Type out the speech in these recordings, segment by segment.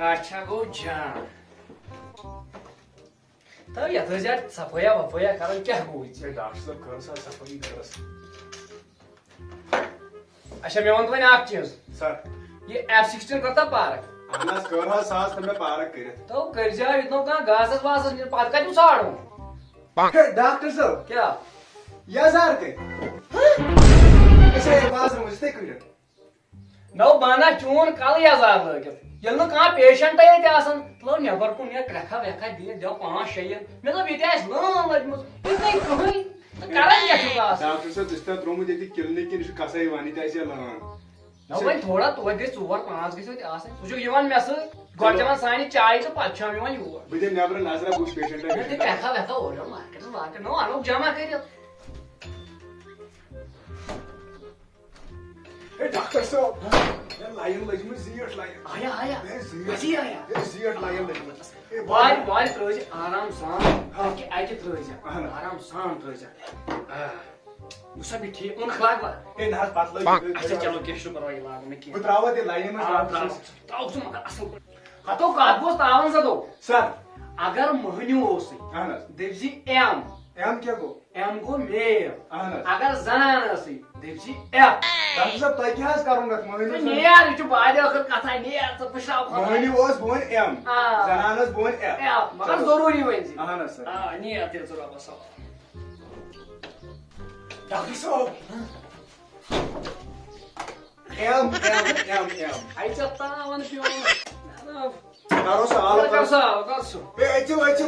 अच्छा गो जान तो यथार्थ सफाया वफाया कारण क्या गो डॉक्टर साहब कर सफाई कर अच्छा मैं वन वन आप चीज सर ये F16 करता पार्क अनस कर सास तमे पार्क कर तो कर जा इतना का घास वास पात का तू साड़ो डॉक्टर साहब क्या यार के ऐसे आवाज मुझसे कर नौ बाना चून कल यार लगित ये कह पेशेंट ये लो नबर कुन क्रखा वेखा दिए दो 5-6 मे दोप ये लान लजम कर डॉक्टर साहब दिस्ता त्रोमुत ये क्लिनिक किन कसई वानी लान नौ वो थोड़ा तो गई 4-5 गई सह मे सर चलान सानी चाय तो पे योर बह नबर नजर बुश पेशेंट क्रखा वेखा और मार्केट नो अनो जमा कर डॉक्टर साहब लाइन लजम जीट लाइन आया आया कसी आया जीट लाइन लजम वाल वाल त्रज आराम सान कि आके त्रज आराम सान त्रज मुसा भी ठीक उन खलाक बा ए ना पात लग अच्छा चलो केशु परवाई लाग में की बुतरावा दे लाइन में ताऊ तुम असल हतो कागोस तावन सदो सर अगर महन्यू ओसी देवजी एम एम क्या गो एम गो मेल अहन अगर जनान ओसी देवजी एफ डॉक्टर साहब तय क्या करूंगा मोहिनी नेयार छु बादे वक्त कथा नेयार तो पिशाव मोहिनी ओस बोन एम जनानस बोन एफ मगर जरूरी वंजी अहन सर नेयार ते जरा बस डॉक्टर साहब एम आई चप्पा वन पियो करो सवाल कर सा ए अच्छो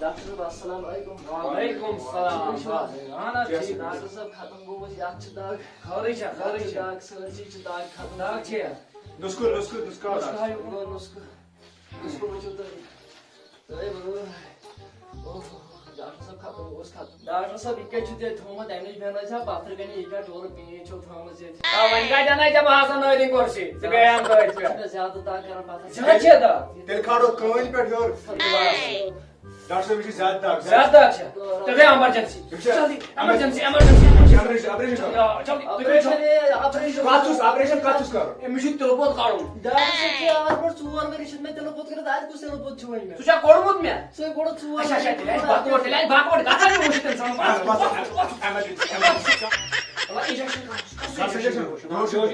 डॉक्टर साहब अस्सलाम वालेकुम वालेकुम सलाम आना ठीक डॉक्टर साहब खत्म गोमस यात छ दाग खरी छ दाग सर्जी छ दाग खत्म दाग छ नुस्को वजो तो डॉक्टर साहब खत्म गोस खत्म डॉक्टर साहब इके छ ते थोमा डैमेज भेना छ पात्र गनी इका टोर पिने छ थोमा से वन का जाना जब हासन नोदी कोर्सी से गया हम तो ज्यादा दाग कर पाता छ दा तेल खाड़ो कौन पे ढोर डॉक्टर साहब इसे ज्यादा छ तबे इमरजेंसी जल्दी इमरजेंसी ऑपरेशन काचुस करो मिशी तेलपोत काढून डॉक्टर साहब की आवाज पर चुवर मेरी शिद में तेलपोत कर आज कुछ तेलपोत छुई में तुझा कोडमुत म्या से गोड चुवर अच्छा बाकोट गाता नहीं मुशी टेंशन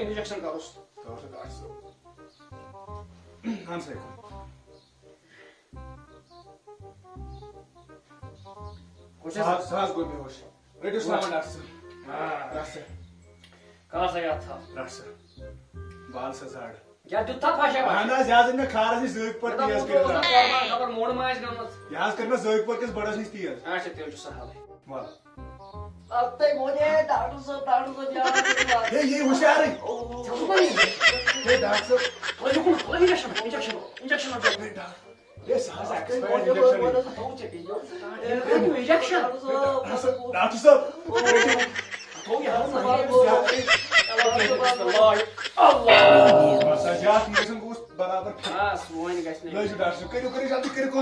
इंजेक्शन करो हाँ सर सास गो बेहोश रेडियो सुनाओ डॉक्टर कहाँ से गया था डॉक्टर बाल से झाड़ क्या जुत्ता फाशा बा ना ज्यादा में खार से जोक पर तेज कर खबर मोड़ माइस गमत याद करना जोक पर किस बड़ा नहीं तेज अच्छा तेल जो सहाल वाह अब तक मुझे डॉक्टर साहब याद ये होशियार है ये डॉक्टर साहब इंजेक्शन ये सांस डॉक्टर साहब मसाजात निकसन को बराबर हां सोइन गस नहीं ले डॉक्टर करियो जल्दी करियो को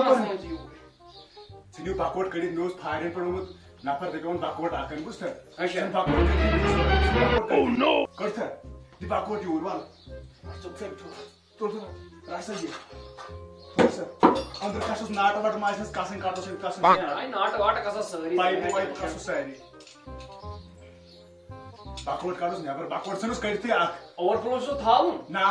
सिनियो बाकोट कड़ी नोस फायरन पड़ोमत नफर देखोन बाकोट आकन गुस्त अच्छा बाकोट ओह नो करता दी बाकोट योरवाल तो रास्ता जी सर अंदर कासुस नाट वाट माइसस कासन काटो से कासन आई नाट वाट कसा सरी पाइप कासुस सारी बाकोट काटोस नेबर बाकोट सनुस करते आक ओवरफ्लो सो थाउ ना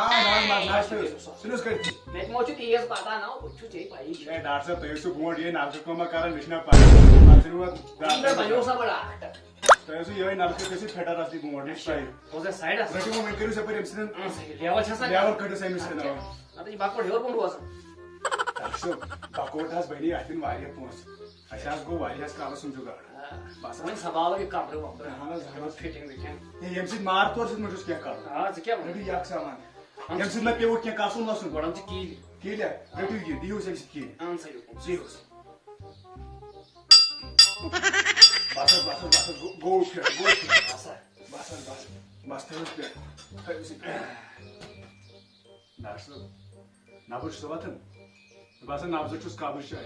सनुस करते नेट मोचु तेज पता ना कुछ चाहिए भाई ए डॉक्टर साहब तो सु बोर्ड ये नाक को कारण निशना पाए मासनुवा डॉक्टर भयो सा बड़ा तो ये नाक के कैसे फेटा रास्ती बोर्ड इस साइड ओसे साइड अस रटी मोमेंट करू से पर इंसिडेंट लेवल छसा लेवल कट से मिस्टेक ना आता बाकोट हेवर पण रोस डॉक्टर बाकोट has बनी आतिन वारिया पोस अच्छा गो वारियास कालस सुन जुगाड़ बस वही सवाल के कपड़े वपड़े हां फिटिंग विटिंग ये यमसी मार तोर से मुझे क्या कर हां से क्या रेडी याक सामान यमसी में पेव क्या कासुन लसुन गोड़म से की किले रेडी ये दियो से की आंसर जीरोस बस गो फिर बस बस तेरे पे डॉक्टर नाबुश सवातन बस नाबुश चुस काबुश है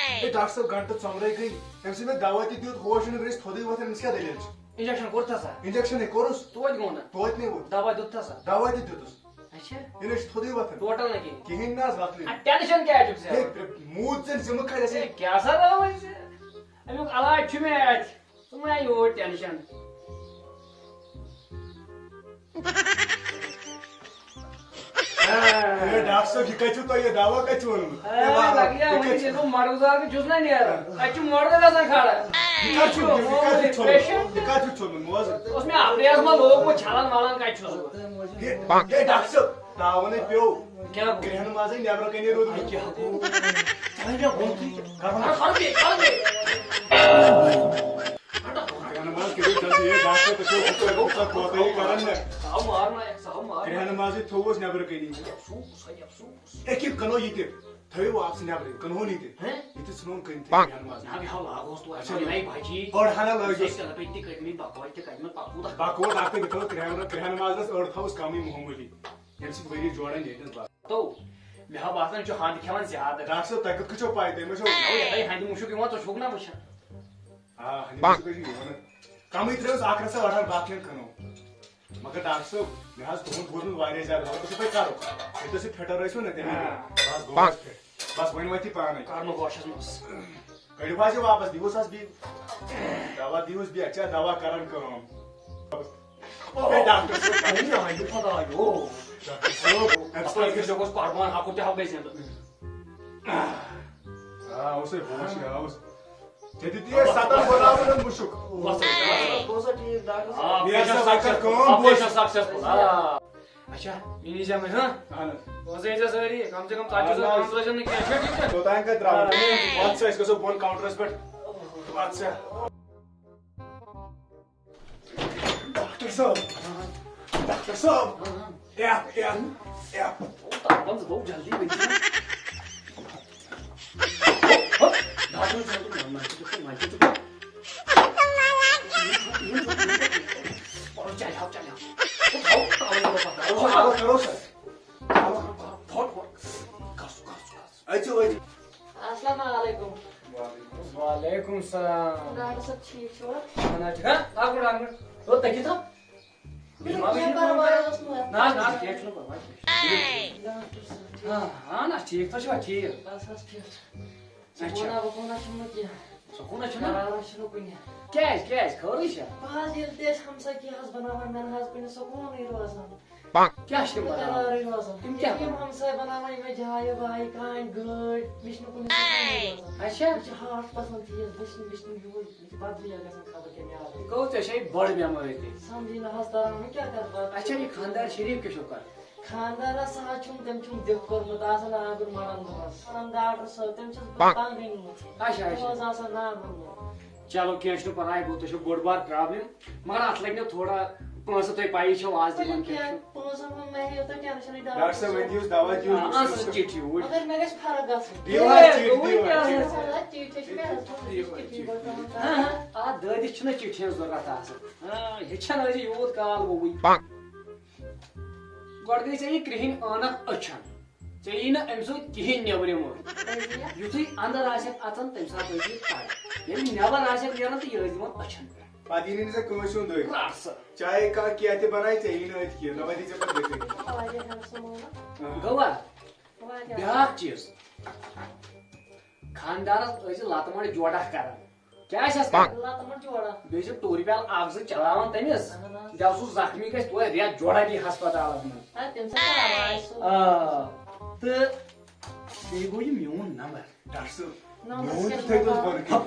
ए डॉक्टर घंटा चमरे गई एमसी में दवा ती दियो होश न ग्रेस थोड़ी वतन इसका दलिल इंजेक्शन करता सा इंजेक्शन है कोरस तोज गोना तोत नहीं वो दवा देता सा दवा ती दियो अच्छा इने थोड़ी वतन टोटल नहीं किहिन नास वातली टेंशन क्या है तुझसे मूड से जिम खा जैसे क्या सा रहा वैसे अमुक अलाज छु में तुम्हें यो टेंशन ए डॉक्टर की कछु तो ये दवा कछु लग गया मुझे तो मर्गजार के जुस नहीं यार अच्छी मर्द का सा खाड़ा कछु छोड़ मोज उसमें अभ्यास में लोग वो छालन वालन का छु ये डॉक्टर दवा ने पियो क्या ग्रहण माजे नेबर कने रोद क्या हो चल जा बोल की कर दे ग्रहण माज के जल्दी ये डॉक्टर तो को सब होता ही करन ने साव मारना एक साव मार ग्रहण माजे थोस नेबर कने एक एक कनो यते थवे वो आपसे नेबर कनो नहीं थे हैं इते सुनोन कने ग्रहण माज ना भी हवा होस्ट अच्छा नहीं भाई और हाना लगे इसका पेटी कटनी बाकोल के कटनी पापूदा बाको आते तो ग्रहण माज और था उस कामी मोहम्मदी यमसी वरी जोड़न ये बात तो मैं हा बातन जो हां दिखावन ज्यादा डॉक्टर तक कचो पाए दे मशो ये हां मुशो के तो छोकना बचा हां हनी कजी काम इतरे आखर से वाडा बाकियन खनो मगर डॉक्टर मैं आज तुम बोलूं वायरे जा रहा तो पे करो ये से फेटर रहिसो न ते बस वइन वती पाने कार्म गोशस मस कड़ी बाजे वापस दिवस भी दवा दिवस भी अच्छा दवा करन करो ए डॉक्टर से नहीं ना ये पता यो अपने के जो को पारमान हाको ते हाउ बेसे हां उसे होश है उस जदी ये सातन बोलावन मुशुक बस कोसा ठीक डॉक्टर ये सब साकर कौन ऑपरेशन सक्सेसफुल अच्छा इनिजा में हां हां वजह से सरी कम से कम काजू से ट्रांसलेशन नहीं किया ठीक है तो तांका द्राव अच्छा इसको सब बोन काउंटर्स पर अच्छा डॉक्टर साहब या तापन से बहुत जल्दी बन गया डॉक्टर साहब और चल करो सर अस्सलाम वालेकुम वालेकुम सलाम डॉक्टर साहब ठीक छो खाना हां आगुड़ तो तकी तो क्या परवाह ना ठीक छु बाबा हां ना ठीक तो छवा ठीक बस ठीक कोना छुम क्या सुकून छु ना ना शुरू कुन्या क्या खरी छ बाज देश हमसा की हस बनावन मन हस बिन सुकून नहीं रोजन क्या छ करारे रोजन तुम क्या हम हमसा बनावन में जाय भाई कान गड विष्णु कुन अच्छा मुझे हार्ट पसंद थी विष्णु यो बात भी आगे खबर के में आ को तो शे बड़ बीमारी थी समझी ना हस तरह में क्या कर बात अच्छा ये खानदार शरीफ के शुक्र खानदार सा छुम तम छुम देख कर मतासन आगुर मारन दस डॉक्टर साहब तम छ बतान दिन अच्छा रोज आसा ना गुरु चलो क्या पराय गो तो बोड़ बार प्रॉब्लम मगर अत लगे थोड़ा पांच तुम पाई छो आज दिवन क्या पोसा में मैं ये तो टेंशन डॉक्टर साहब यूज दवा हां यूज चिट्ठी उठ अगर मैं कुछ फर्क गस आ ददिस छना चिट्ठी जरूरत आसन हां ये छना योत काल गोई गोड़ गई से क्रिहिन अनक अछन चाहिए ना अमसो किहिन नेबरिम युथि अंदर आसे अतन तम सा पई पाय ये नेबर आसे नेरन तो ये दिमन अछन पादीने से कोशुन दो रास चाय का किया थे बनाई चाहिए ना किया ना बदी से पर देते गवा ब्याक चीज खानदारस ऐसे लातमाड़ जोड़ा करन क्या छस लातमाड़ जोड़ा बेस टोरी पेल आग से चलावन तमिस जब सु जख्मी गस तो रिया जोड़ा की अस्पताल में हां तम से करावाय सो तो ये गो ये म्यून नंबर डॉक्टर साहब नंबर नो के थे तो पर के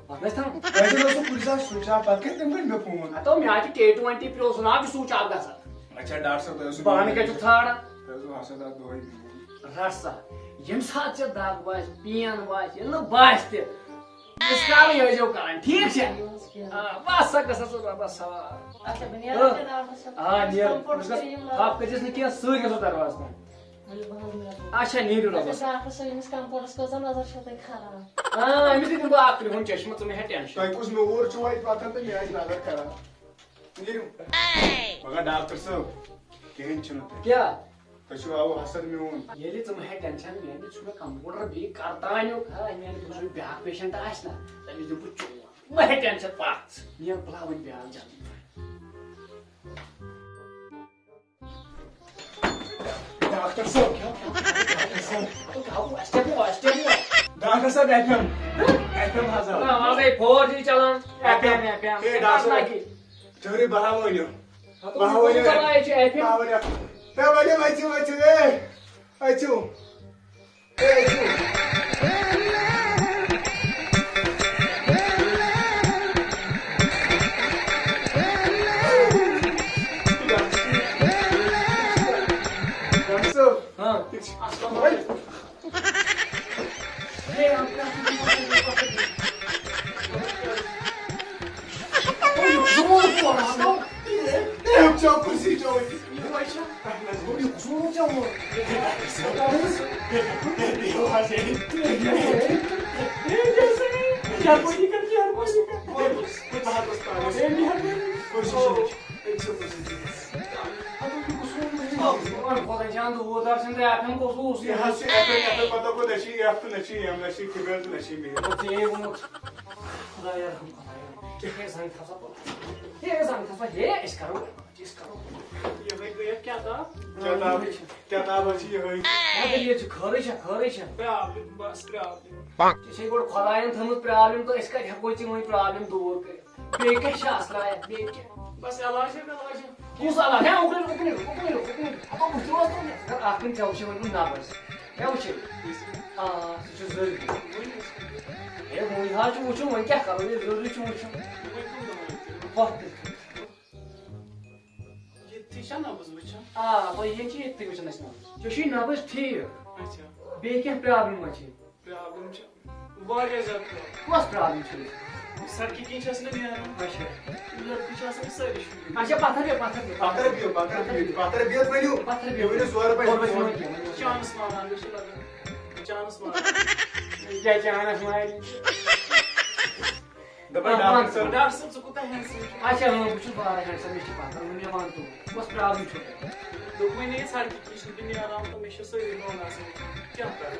पता ऐसे लोग पुलिस स्विच ऑफ करके तुम में फोन तो मैं आज K20 प्रो सुना भी सूच आप गसा अच्छा डॉक्टर साहब तो बान के जुथाड़ा तो हसदा दोई रसा यम साथ से दाग बास पियन बास ये न बास ते मिसकाल ये जो करान ठीक छे बस कसा बस अच्छा बनिया हाँ। के डॉक्टर साहब हां नियर कंपाउंडर करियम आप कजिस न किया सूर के दरवाजा में अच्छा नीर अच्छा रोबस डॉक्टर साहब इस कंपाउंडर को नजर छते खराब हां अमित दिन बा आखिर हुन चश्मा तुम्हें है टेंशन तोय कुछ नोर चुवाई पाता तो मैं आज नजर करा नीरू मगर डॉक्टर साहब केन छन क्या तशु आओ हसन में हूं ये तुम्हें है टेंशन में नहीं छुना कंप्यूटर भी करता है हां मैं दूसरी ब्याह पेशेंट आसना तभी जो पुछ मैं है टेंशन पास ये प्लावन ब्याह जान डॉक्टर साहब डॉक्टर साहब एफएम हजार हमारे 4G चलन एफएम ए डॉक्टर साहब चोरी बहावोयो बहावोयो चलाए छे एफएम बहावोयो ते बने बच्चे बच्चे ए अचू ए अचू हां ये आपका कुर्सी चोरी यहाँ से एफएम पता को नशी एफ तो नशी एम नशी फिगर तो नशी में क्या था क्या था बची है प्रॉब्लम तो इसका प्रॉब्लम दूर कर बस इलाज है कुछ अलग है उकने अब आखिर क्या उसे ना बस क्या उसे जरूरी ये मुझे हाल चुमुचु मन क्या करो ये जरूरी चुमुचु बहुत ये तीसरा ना बस बच्चा तो ये चीज इतनी कुछ नहीं जो शी ना बस ठीक अच्छा बे क्या प्रॉब्लम अच्छी प्रॉब्लम छ वारिया ज्यादा बस प्रॉब्लम छे सड़की की छस नहीं यार अच्छा लड़की छस के सर अच्छा पाथर पात्र बियो बनियो ये 100 रुपए चांस मारा चांस मारा क्या चाहना सुनाई डबल डॉक्टर डॉक्टर साहब को तो हैंडसम अच्छा मैं कुछ बाहर है सब मिस्टर पाथर मैं मानता हूं बस प्रॉब्लम छे दो महीने सड़की की छस नहीं आराम तो मैं सर नो ना से क्या कर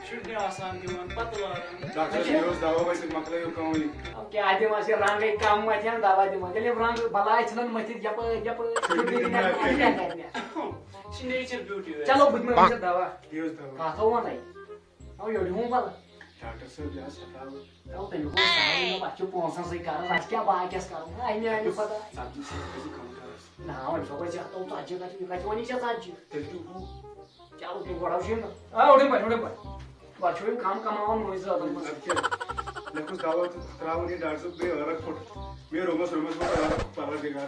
शुड आसान दिवन पतला डॉक्टर न्यूज़ दावा वैसे मतलब यो कौन अब क्या आदि मासे रंग काम मथ्या दवा दि मगले रंग बलाय छन मथि जप शी नेचर ब्यूटी चलो बुझ में दवा न्यूज़ दावा हां तो नहीं अब यो ढूंढ वाला डॉक्टर साहब या सताओ अब तो को सारे में बच्चों पोंसा से कर आज क्या बात क्या करूं आई नहीं पता साथी से कैसे काम कर ना और सब जा तो आज का वनी जा आज तेलू चलो के बड़ा छी ना उड़े पर बच्चों काम कमाओ नोइज ज्यादा लेकिन दावा तो खतरा नहीं डॉक्टर साहब बे अलग फुट मैं रोमस में पावर देगा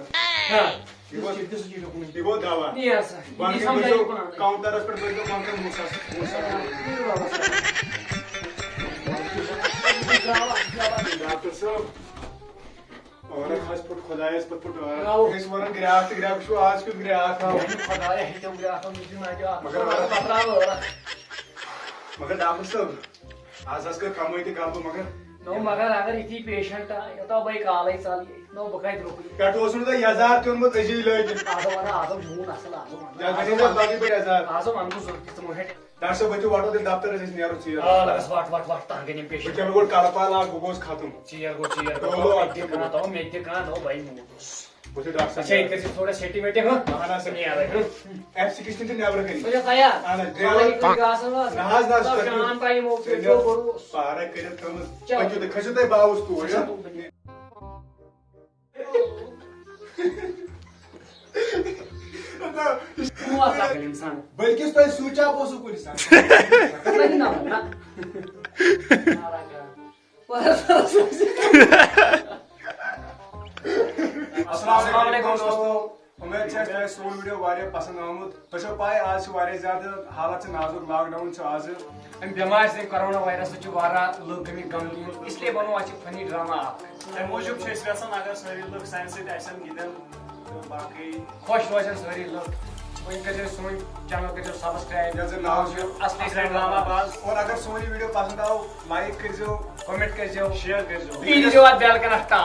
हां ये वो दावा नहीं ऐसा बाकी बच्चों काउंटर पर बच्चों काउंटर मुसा डॉक्टर साहब और खास पुट खुदायस पुट इस वरन ग्राहक शो आज कुछ ग्राहक खुदाया है तो ग्राहक मुझे ना जा मगर डॉक्टर साहब आज का कमाई ते काम मगर नो मगर अगर इथी पेशेंट ये तो भाई काल ही चली नो बकाय रोक पेट ओसन दा 1000 त्योन मत अजी लय आजम जून असल आजम या गनी दा बाकी पे 1000 आजम हमको जरूरत तो है डॉक्टर साहब बच्चों वाटो दे दफ्तर से नियारो चाहिए लगस वाट तांगे ने पेशेंट बच्चों को कालपाला गोगोस खातम चीयर को तो देखना तो मैं देखना नो भाई मुझे बोले डॉक्टर अच्छा साहब इनके से थोड़ा सेंटीमेंट है आना से नहीं आ रहा F16 ते नेवर करी मुझे खाया आना ड्राइवर नाज शाम टाइम हो तो करू पारा करे तुम बच्चों ते खसते बाउस को या हुआ था इंसान बल्कि तो स्विच ऑफ हो सको इंसान नहीं ना ना अस्सलाम वालेकुम दोस्तों उम्मीद है तुझे सोन वीडियो वारिया पसंद आमुत तो पाए आज वारिया ज्यादा हालत नाजुक लॉकडाउन आज अम बीमार से कोरोना वायरस से वारा लोग गमी गमगीन इसलिए बनो आज फनी ड्रामा आप तम मूजूब अगर सारी लोग साइन सतन गिंदन तो बाकी खुश रोजन सारी लोग वही कर सोन चैनल कर सब्सक्राइब असली ड्रामा बाज और अगर सोनी वीडियो पसंद आओ लाइक कर कमेंट कर शेयर कर पीन जो बेल कनक्टा